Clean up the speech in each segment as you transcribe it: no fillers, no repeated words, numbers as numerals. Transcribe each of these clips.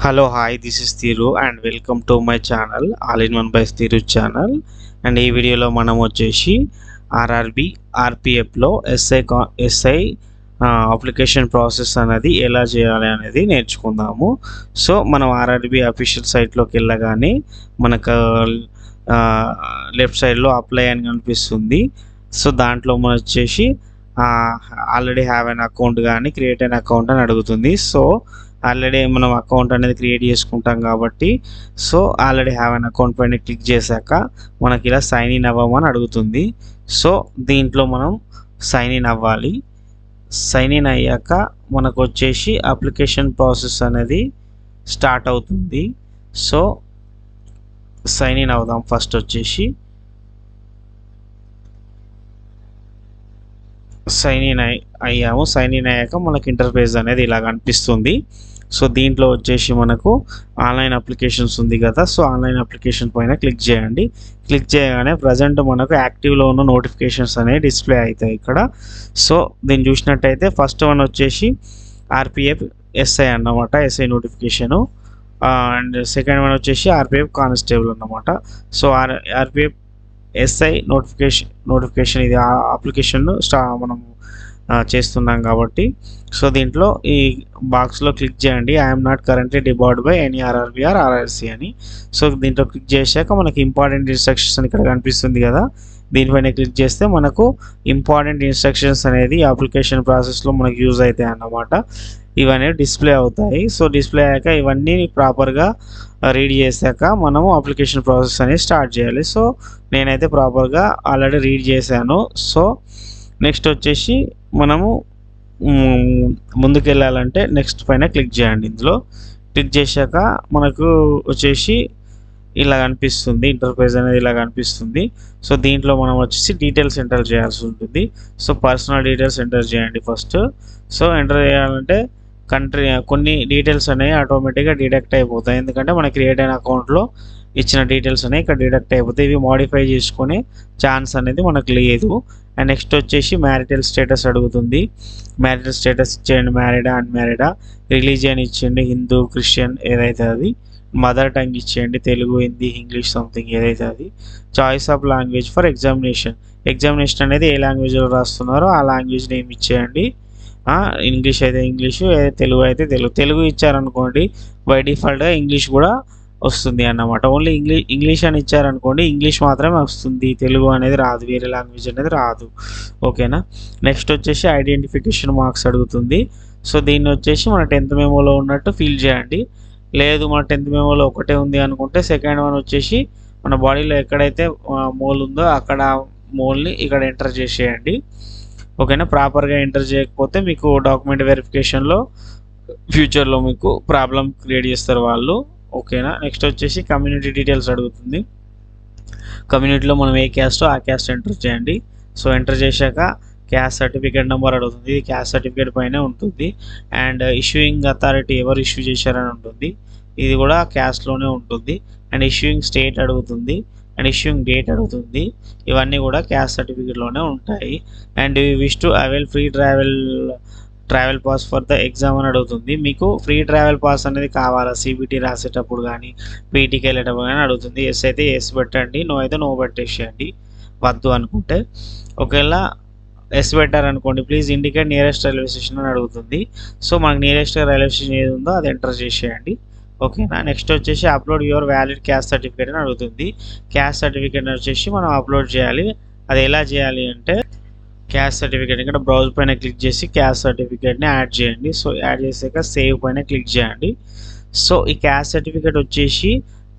Hello, hi, this is Thiru and welcome to my channel All in One by Thiru channel. And ఈ వీడియోలో మనం వచ్చేసి RRB ఆర్పిఎఫ్లో SI application process అనేది ఎలా చేయాలి అనేది నేర్చుకుందాము. సో మనం ఆర్ఆర్బి అఫీషియల్ సైట్లోకి వెళ్ళగానే మనకు లెఫ్ట్ సైడ్లో అప్లై అని కనిపిస్తుంది. సో దాంట్లో మనం వచ్చేసి ఆల్రెడీ హ్యావ్ అన్ అకౌంట్ కానీ క్రియేట్ అయిన అకౌంట్ అని అడుగుతుంది. సో ఆల్రెడీ మనం అకౌంట్ అనేది క్రియేట్ చేసుకుంటాం కాబట్టి so already have an account పైన క్లిక్ చేశాక మనకి ఇలా సైన్ ఇన్ అవ్వమని అడుగుతుంది. సో దీంట్లో మనం సైన్ ఇన్ అవ్వాలి. సైన్ ఇన్ అయ్యాక మనకు వచ్చేసి అప్లికేషన్ ప్రాసెస్ అనేది స్టార్ట్ అవుతుంది. సో సైన్ ఇన్ అవుదాం. ఫస్ట్ వచ్చేసి సైన్ ఇన్ అయ్యాము. సైన్ ఇన్ అయ్యాక మనకి ఇంటర్ఫేస్ అనేది ఇలా కనిపిస్తుంది. సో దీంట్లో వచ్చేసి మనకు ఆన్లైన్ అప్లికేషన్స్ ఉంది కదా. సో ఆన్లైన్ అప్లికేషన్ పైన క్లిక్ చేయండి. క్లిక్ చేయగానే ప్రజెంట్ మనకు యాక్టివ్లో ఉన్న నోటిఫికేషన్స్ అనేవి డిస్ప్లే అవుతాయి ఇక్కడ. సో దీన్ని చూసినట్టయితే ఫస్ట్ వన్ వచ్చేసి ఆర్పిఎఫ్ ఎస్ఐ అన్నమాట, SI notification. And second one వచ్చేసి ఆర్పిఎఫ్ కానిస్టేబుల్ అన్నమాట. సో ఆర్పిఎఫ్ ఎస్ఐ నోటిఫికేషన్ ఇది అప్లికేషన్ మనం చేస్తున్నాం కాబట్టి సో దీంట్లో ఈ బాక్స్లో క్లిక్ చేయండి. I'm not currently debarred by any RRB or RRC అని. సో దీంట్లో క్లిక్ చేశాక మనకి ఇంపార్టెంట్ ఇన్స్ట్రక్షన్స్ అని ఇక్కడ కనిపిస్తుంది కదా. దీనిపైన క్లిక్ చేస్తే మనకు ఇంపార్టెంట్ ఇన్స్ట్రక్షన్స్ అనేది అప్లికేషన్ ప్రాసెస్లో మనకు యూజ్ అవుతాయి అన్నమాట. ఇవన్నీ డిస్ప్లే అవుతాయి. సో డిస్ప్లే అయ్యాక ఇవన్నీ ప్రాపర్గా రీడ్ చేశాక మనము అప్లికేషన్ ప్రాసెస్ అనేది స్టార్ట్ చేయాలి. సో నేనైతే ప్రాపర్గా ఆల్రెడీ రీడ్ చేశాను. సో నెక్స్ట్ వచ్చేసి మనము ముందుకు వెళ్ళాలంటే నెక్స్ట్ పైన క్లిక్ చేయండి. ఇందులో క్లిక్ చేశాక మనకు వచ్చేసి ఇలా కనిపిస్తుంది, ఇంటర్ఫేస్ అనేది ఇలా కనిపిస్తుంది. సో దీంట్లో మనం వచ్చేసి డీటెయిల్స్ ఎంటర్ చేయాల్సి ఉంటుంది. సో పర్సనల్ డీటెయిల్స్ ఎంటర్ చేయండి ఫస్ట్. సో ఎంటర్ చేయాలంటే కొన్ని డీటెయిల్స్ అనేవి ఆటోమేటిక్గా డిడక్ట్ అయిపోతాయి. ఎందుకంటే మనకి క్రియేట్ అయిన అకౌంట్లో ఇచ్చిన డీటెయిల్స్ అనేవి ఇక్కడ డిడక్ట్ అయిపోతాయి. ఇవి మోడిఫై చేసుకునే ఛాన్స్ అనేది మనకు లేదు. అండ్ నెక్స్ట్ వచ్చేసి మ్యారిటల్ స్టేటస్ అడుగుతుంది. మ్యారిటల్ స్టేటస్ ఇచ్చేయండి, మ్యారీడా అన్మ్యారీడా. రిలీజియన్ ఇచ్చేయండి, హిందూ క్రిస్టియన్ ఏదైతే అది. మదర్ టంగ్ ఇచ్చేయండి, తెలుగు హిందీ ఇంగ్లీష్ సంథింగ్ ఏదైతే అది. Choice of language for examination అనేది ఏ లాంగ్వేజ్లో రాస్తున్నారో ఆ లాంగ్వేజ్ నేమ్ ఇచ్చేయండి. ఇంగ్లీష్ అయితే ఇంగ్లీషు, తెలుగు అయితే తెలుగు ఇచ్చారనుకోండి బై డిఫాల్ట్గా ఇంగ్లీష్ కూడా వస్తుంది అన్నమాట. ఓన్లీ ఇంగ్లీష్ అని ఇచ్చారనుకోండి ఇంగ్లీష్ మాత్రమే వస్తుంది, తెలుగు అనేది రాదు, వేరే లాంగ్వేజ్ అనేది రాదు. ఓకేనా. నెక్స్ట్ వచ్చేసి ఐడెంటిఫికేషన్ మార్క్స్ అడుగుతుంది. సో దీన్ని వచ్చేసి మన 10th మెమోలో ఉన్నట్టు ఫిల్ చేయండి. లేదు మన 10th మెమోలో ఒకటే ఉంది అనుకుంటే సెకండ్ వన్ వచ్చేసి మన బాడీలో ఎక్కడైతే మోల్ ఉందో అక్కడ మోల్ని ఇక్కడ ఎంటర్ చేసేయండి. ఓకేనా. ప్రాపర్గా ఎంటర్ చేయకపోతే మీకు డాక్యుమెంట్ వెరిఫికేషన్లో ఫ్యూచర్లో మీకు ప్రాబ్లం క్రియేట్ చేస్తారు వాళ్ళు. ఓకేనా. నెక్స్ట్ వచ్చేసి కమ్యూనిటీ డీటెయిల్స్ అడుగుతుంది. కమ్యూనిటీలో మనం ఏ క్యాస్టో ఆ క్యాస్ట్ ఎంటర్ చేయండి. సో ఎంటర్ చేశాక క్యాస్ట్ సర్టిఫికేట్ నెంబర్ అడుగుతుంది. ఇది క్యాస్ట్ సర్టిఫికేట్ పైనే ఉంటుంది. అండ్ ఇష్యూయింగ్ అథారిటీ ఎవరు ఇష్యూ చేశారని ఉంటుంది, ఇది కూడా క్యాస్ట్లోనే ఉంటుంది. అండ్ ఇష్యూయింగ్ స్టేట్ అడుగుతుంది. అండ్ ఇష్యూయింగ్ డేట్ అడుగుతుంది. ఇవన్నీ కూడా క్యాస్ట్ సర్టిఫికేట్లోనే ఉంటాయి. And wish to avail free travel pass for the exam అని అడుగుతుంది. మీకు ఫ్రీ ట్రావెల్ పాస్ అనేది కావాలా సిబిటీ రాసేటప్పుడు కానీ పీటీకి వెళ్ళేటప్పుడు కానీ అడుగుతుంది. ఎస్ అయితే ఎస్ పెట్టండి, నో అయితే నో పెట్టేసేయండి వద్దు అనుకుంటే. ఒకవేళ ఎస్ పెట్టారనుకోండి please indicate nearest railway station అని అడుగుతుంది. సో మనకు నియరెస్ట్ రైల్వే స్టేషన్ ఏది ఉందో అది ఎంటర్ చేసేయండి. ఓకేనా. నెక్స్ట్ వచ్చేసి upload your valid caste certificate అని అడుగుతుంది. క్యాస్ట్ సర్టిఫికేట్ వచ్చేసి మనం అప్లోడ్ చేయాలి. అది ఎలా చేయాలి అంటే క్యాస్ట్ సర్టిఫికేట్ ఇక్కడ బ్రౌజ్ పైన క్లిక్ చేసి క్యాస్ట్ సర్టిఫికేట్ని యాడ్ చేయండి. సో యాడ్ చేసాక సేవ్ పైన క్లిక్ చేయండి. సో ఈ క్యాస్ట్ సర్టిఫికేట్ వచ్చేసి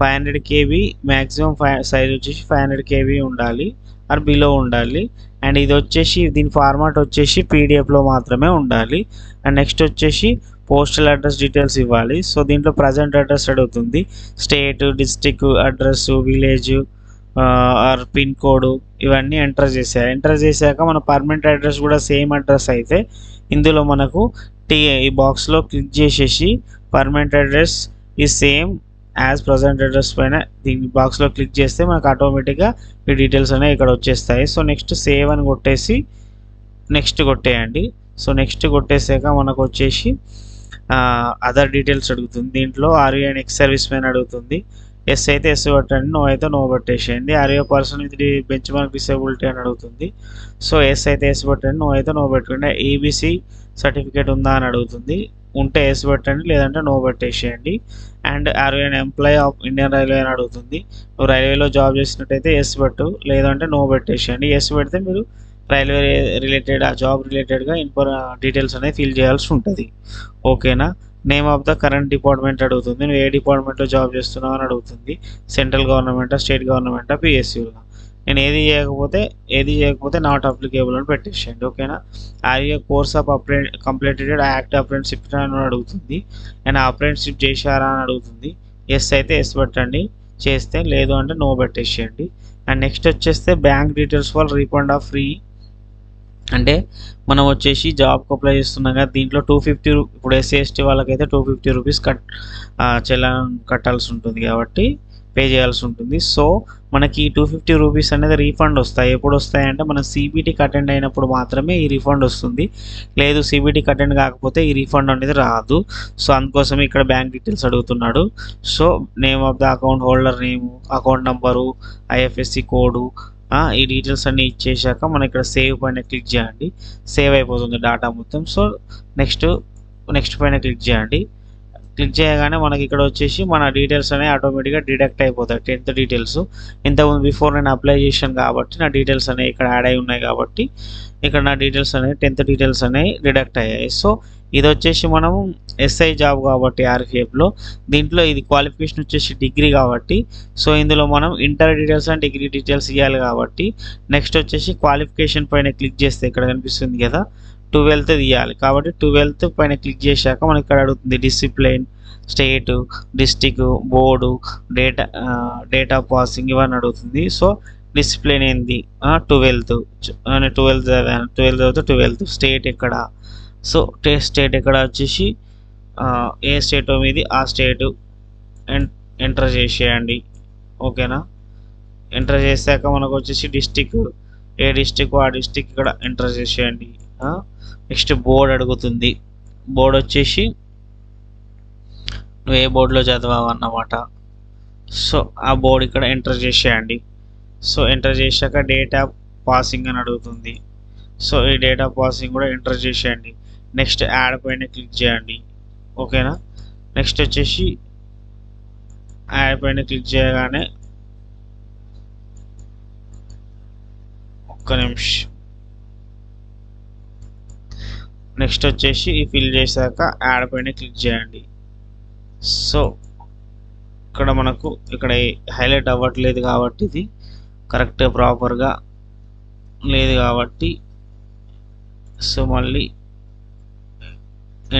500 KB మ్యాక్సిమం సైజ్ వచ్చేసి 500 KB ఉండాలి ఆర్ బిలో ఉండాలి. అండ్ ఇది వచ్చేసి దీని ఫార్మాట్ వచ్చేసి పీడిఎఫ్లో మాత్రమే ఉండాలి. అండ్ నెక్స్ట్ వచ్చేసి పోస్టల్ అడ్రస్ డీటెయిల్స్ ఇవ్వాలి. సో దీంట్లో ప్రజెంట్ అడ్రస్ అడుగుతుంది. State, district address, village or pin code ఇవన్నీ ఎంటర్ చేశాక మన పర్మనెంట్ అడ్రస్ కూడా సేమ్ అడ్రస్ అయితే ఇందులో మనకు ఈ బాక్స్లో క్లిక్ చేసేసి పర్మనెంట్ అడ్రస్ ఈ సేమ్ యాజ్ ప్రజెంట్ అడ్రస్ పైన దీని బాక్స్లో క్లిక్ చేస్తే మనకు ఆటోమేటిక్గా ఈ డీటెయిల్స్ అనేవి ఇక్కడ వచ్చేస్తాయి. సో నెక్స్ట్ సేవ్ అని కొట్టేసి నెక్స్ట్ కొట్టేయండి. సో నెక్స్ట్ కొట్టేసాక మనకు వచ్చేసి అదర్ డీటెయిల్స్ అడుగుతుంది. దీంట్లో are you and ex service man అడుగుతుంది. ఎస్ అయితే ఎస్ పెట్టండి, నో అయితే నో పెట్టేసేయండి. Are you person with benchmark disability అని అడుగుతుంది. సో ఎస్ అయితే ఎస్ పెట్టండి, నో అయితే నో పెట్టండి. ఏబిసి సర్టిఫికేట్ ఉందా అని అడుగుతుంది. ఉంటే ఎస్ పెట్టండి, లేదంటే నో పెట్టేసేయండి. And are you and employee of Indian railway అని అడుగుతుంది. నువ్వు రైల్వేలో జాబ్ చేసినట్టయితే ఎస్ పెట్టు, లేదంటే నో పెట్టేసేయండి. ఎస్ పెడితే మీరు రైల్వే రిలేటెడ్ ఆ జాబ్ రిలేటెడ్గా డీటెయిల్స్ అనేది ఫిల్ చేయాల్సి ఉంటుంది. ఓకేనా. Name of the current department అడుగుతుంది. నువ్వు ఏ డిపార్ట్మెంట్లో జాబ్ చేస్తున్నావు అని అడుగుతుంది. సెంట్రల్ గవర్నమెంటా, స్టేట్ గవర్నమెంటా, పిఎస్యూగా. నేను ఏది చేయకపోతే నాట్ అప్లికేబుల్ అని పెట్టేసేయండి. ఓకేనా. Are you course of completed act apprenticeship అని అడుగుతుంది. నేను అప్రెంటిస్షిప్ చేశారా అని అడుగుతుంది. ఎస్ అయితే ఎస్ పెట్టండి, చేస్తే లేదు అంటే నో పెట్టేసేయండి. అండ్ నెక్స్ట్ వచ్చేస్తే bank details for refund of free. అంటే మనం వచ్చేసి జాబ్కి అప్లై చేస్తున్నాం కదా, దీంట్లో 250 ఇప్పుడు ఎస్సీ ఎస్టీ వాళ్ళకైతే 250 రూపీస్ కట్టాల్సి ఉంటుంది కాబట్టి పే చేయాల్సి ఉంటుంది. సో మనకి 250 రూపీస్ అనేది రీఫండ్ వస్తాయి. ఎప్పుడు వస్తాయంటే మనం సిబిటీకి అటెండ్ అయినప్పుడు మాత్రమే ఈ రీఫండ్ వస్తుంది. లేదు సిబిటీకి అటెండ్ కాకపోతే ఈ రీఫండ్ అనేది రాదు. సో అందుకోసం ఇక్కడ బ్యాంక్ డీటెయిల్స్ అడుగుతున్నాడు. So name of the account holder name, account number, IFSC code, ఈ డీటెయిల్స్ అన్నీ ఇచ్చేసాక మనం ఇక్కడ సేవ్ పైన క్లిక్ చేయండి. సేవ్ అయిపోతుంది డేటా మొత్తం. సో నెక్స్ట్ పైన క్లిక్ చేయండి. క్లిక్ చేయగానే మనకి ఇక్కడ వచ్చేసి మన డీటెయిల్స్ అనేవి ఆటోమేటిక్గా డిడక్ట్ అయిపోతాయి. 10th డీటెయిల్స్ ఇంతకుముందు బిఫోర్ నేను అప్లై చేశాను కాబట్టి నా డీటెయిల్స్ అనేవి ఇక్కడ యాడ్ అయి ఉన్నాయి కాబట్టి ఇక్కడ నా డీటెయిల్స్ అనేవి 10th డీటెయిల్స్ అనేవి డిడక్ట్ అయ్యాయి. సో ఇది వచ్చేసి మనము ఎస్ఐ జాబ్ కాబట్టి ఆర్పిఎఫ్లో దీంట్లో ఇది క్వాలిఫికేషన్ వచ్చేసి డిగ్రీ కాబట్టి సో ఇందులో మనం inter details and degree details ఇవ్వాలి కాబట్టి నెక్స్ట్ వచ్చేసి క్వాలిఫికేషన్ పైన క్లిక్ చేస్తే ఇక్కడ కనిపిస్తుంది కదా 12th ఇవ్వాలి కాబట్టి 12th పైన క్లిక్ చేశాక మనకి ఇక్కడ అడుగుతుంది discipline, state, district, board, date of passing ఇవన్నీ అడుగుతుంది. సో డిసిప్లిన్ ఏంది 12th 12th స్టేట్ ఎక్కడ, సో స్టేట్ ఎక్కడ వచ్చేసి ఏ స్టేటో మీది ఆ స్టేటు ఎంటర్ చేసేయండి. ఓకేనా. ఎంటర్ చేశాక మనకు వచ్చేసి డిస్టిక్ ఏ డిస్టిక్ ఆ డిస్టిక్ ఇక్కడ ఎంటర్ చేసేయండి. నెక్స్ట్ బోర్డు అడుగుతుంది. బోర్డు వచ్చేసి నువ్వు ఏ బోర్డులో చదివావు అన్నమాట. సో ఆ బోర్డు ఇక్కడ ఎంటర్ చేసేయండి. సో ఎంటర్ చేశాక డేట్ ఆఫ్ పాసింగ్ అని అడుగుతుంది. సో ఈ డేట్ ఆఫ్ పాసింగ్ కూడా ఎంటర్ చేసేయండి. నెక్స్ట్ యాడ్ పైన క్లిక్ చేయండి. ఓకేనా. నెక్స్ట్ వచ్చేసి యాడ్ పైన క్లిక్ చేయగానే ఒక్క నిమిషం. నెక్స్ట్ వచ్చేసి ఫిల్ చేశాక యాడ్ పైన క్లిక్ చేయండి. సో ఇక్కడ మనకు ఇక్కడ హైలైట్ అవ్వట్లేదు కాబట్టి ఇది కరెక్ట్ ప్రాపర్గా లేదు కాబట్టి సో మళ్ళీ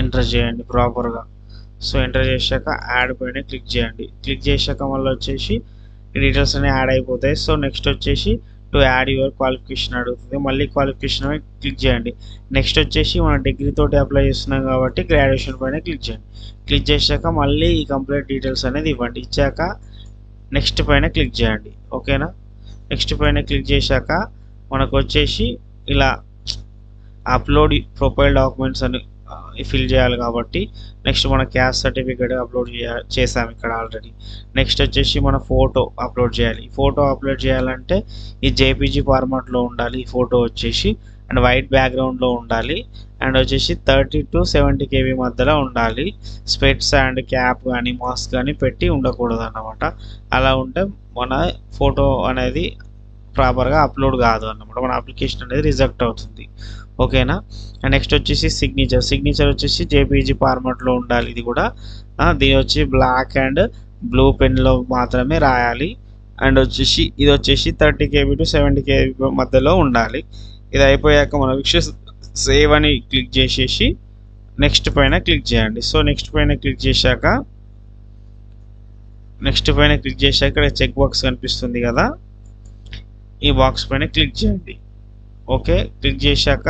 ఎంటర్ చేయండి ప్రాపర్గా. సో ఎంటర్ చేశాక యాడ్ పైన క్లిక్ చేయండి. క్లిక్ చేశాక మళ్ళీ వచ్చేసి డీటెయిల్స్ అనేవి యాడ్ అయిపోతాయి. సో నెక్స్ట్ వచ్చేసి టు యాడ్ యువర్ క్వాలిఫికేషన్ అడుగుతుంది. మళ్ళీ క్వాలిఫికేషన్ పైన క్లిక్ చేయండి. నెక్స్ట్ వచ్చేసి మనం డిగ్రీ తోటి అప్లై చేస్తున్నాం కాబట్టి గ్రాడ్యుయేషన్ పైన క్లిక్ చేయండి. క్లిక్ చేశాక మళ్ళీ ఈ కంప్లీట్ డీటెయిల్స్ అనేది ఇవ్వండి. ఇచ్చాక నెక్స్ట్ పైన క్లిక్ చేయండి. ఓకేనా. నెక్స్ట్ పైన క్లిక్ చేశాక మనకు వచ్చేసి ఇలా అప్లోడ్ ప్రొఫైల్ డాక్యుమెంట్స్ అని ఫిల్ చేయాలి కాబట్టి నెక్స్ట్ మన క్యాస్ట్ సర్టిఫికేట్ అప్లోడ్ చేసాం ఇక్కడ ఆల్రెడీ. నెక్స్ట్ వచ్చేసి మన ఫోటో అప్లోడ్ చేయాలి. ఫోటో అప్లోడ్ చేయాలంటే ఈ జేపీజీ ఫార్మాట్లో ఉండాలి. ఈ ఫోటో వచ్చేసి అండ్ వైట్ బ్యాక్గ్రౌండ్లో ఉండాలి అండ్ వచ్చేసి 30 to 70 KB మధ్యలో ఉండాలి. స్పెట్స్ అండ్ క్యాప్ కానీ మాస్క్ కానీ పెట్టి ఉండకూడదు అన్నమాట. అలా ఉంటే మన ఫోటో అనేది ప్రాపర్గా అప్లోడ్ కాదు అన్నమాట. మన అప్లికేషన్ అనేది రిజెక్ట్ అవుతుంది. ఓకేనా. అండ్ నెక్స్ట్ వచ్చేసి సిగ్నేచర్ వచ్చేసి జేపీజీ ఫార్మాట్లో ఉండాలి. ఇది కూడా దీని వచ్చి బ్లాక్ అండ్ బ్లూ పెన్లో మాత్రమే రాయాలి. అండ్ వచ్చేసి ఇది వచ్చేసి 30 KB to 70 KB మధ్యలో ఉండాలి. ఇది అయిపోయాక మనం సేవ్ అని క్లిక్ చేసేసి నెక్స్ట్ పైన క్లిక్ చేయండి. సో నెక్స్ట్ పైన క్లిక్ చేశాక ఇక్కడ చెక్ బాక్స్ కనిపిస్తుంది కదా, ఈ బాక్స్ పైన క్లిక్ చేయండి. ఓకే. క్లిక్ చేశాక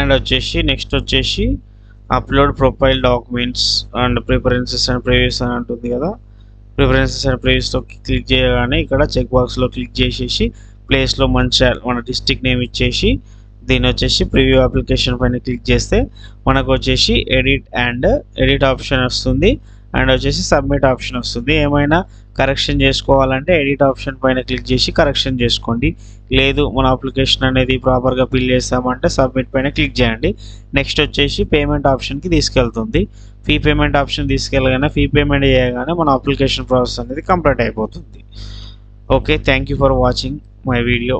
అండ్ వచ్చేసి నెక్స్ట్ వచ్చేసి upload profile documents and preferences and previews అని ఉంటుంది కదా, ప్రిఫరెన్సెస్ అండ్ ప్రివ్యూస్లో క్లిక్ చేయగానే ఇక్కడ చెక్ బాక్స్లో క్లిక్ చేసేసి ప్లేస్లో మన డిస్ట్రిక్ట్ నేమ్ ఇచ్చేసి దీని వచ్చేసి ప్రివ్యూ అప్లికేషన్ పైన క్లిక్ చేస్తే మనకు వచ్చేసి ఎడిట్ ఆప్షన్ వస్తుంది అండ్ వచ్చేసి సబ్మిట్ ఆప్షన్ వస్తుంది. ఏమైనా కరెక్షన్ చేసుకోవాలంటే ఎడిట్ ఆప్షన్ పైన క్లిక్ చేసి కరెక్షన్ చేసుకోండి. లేదు మన అప్లికేషన్ అనేది ప్రాపర్గా ఫిల్ చేస్తామంటే సబ్మిట్ పైన క్లిక్ చేయండి. నెక్స్ట్ వచ్చేసి పేమెంట్ ఆప్షన్కి తీసుకెళ్తుంది. ఫీ పేమెంట్ ఆప్షన్ తీసుకెళ్ళగానే ఫీ పేమెంట్ చేయగానే మన అప్లికేషన్ ప్రాసెస్ అనేది కంప్లీట్ అయిపోతుంది. Okay, thank you for watching my video.